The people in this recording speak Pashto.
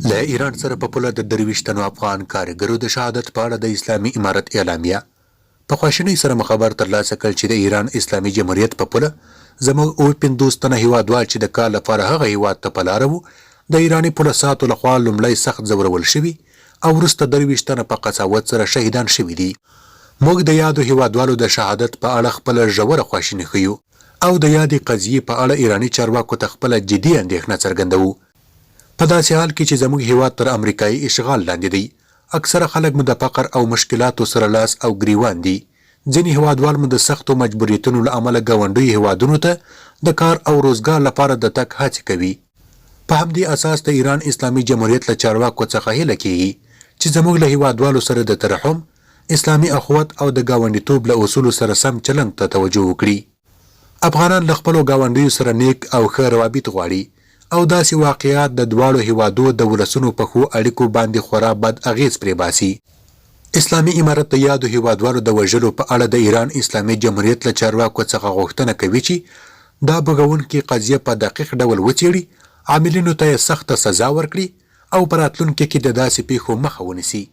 له ایران سره په پوله د 23 تنو افغان کارګرو د شهادت په اړه د اسلامي امارت اعلامیه په خواشینۍ سره خبر ترلاسه کړ چې د ایران اسلامي جمهوریت په پوله زموږ 50 تنه هیوادوال چې د کال لپاره هغه هیواد ته په لاره وو د ایراني پوله ساتو لخوا لومړی سخت ځورول شوي او وروسته 23 تنه په قساوت سره شهیدان شوي دي. موږ د یادو هیوادوالو د شهادت په اړه خپله ژوره خواشیني ښیو او د یادې قضیې په اړه ایراني چارواکو ته خپله جدي اندېښنه څرګندوو. په داسې حال کې چې زموږ هیواد تر امریکایي اشغال لاندې دی، اکثره خلک مو د فقر او مشکلاتو سره لاس او ګریوان دي. ځینې هیوادوال مو د سختو مجبوریتونو له امله ګاونډیو هیوادونو ته د کار او روزګار لپاره د تګ هڅې کوي. په همدې اساس د ایران اسلامي جمهوریت له چارواکو څخه هیله کیږي چې زموږ له هیوادوالو سره د ترحم، اسلامي اخوت او د ګاونډیتوب له اصولو سره سم چلند ته توجه وکړي. افغانان له خپلو ګاونډیو سره نیک او ښه روابط غواړي او داسې واقعیات د دواړو هیوادو د ولسونو په ښو اړیکو باندې خورا بد اغیز پرې باسي. اسلامي امارت د یادو هیوادوالو د وژلو په اړه د ایران اسلامي جمهوریت له چارواکو څخه غوښتنه کوي چې دا بغونکې قضیه په دقیق ډول وڅېړي، عاملینو ته یې سخته سزا ورکړي او په راتلونکي کې د داسې پیښو مخه ونیسي.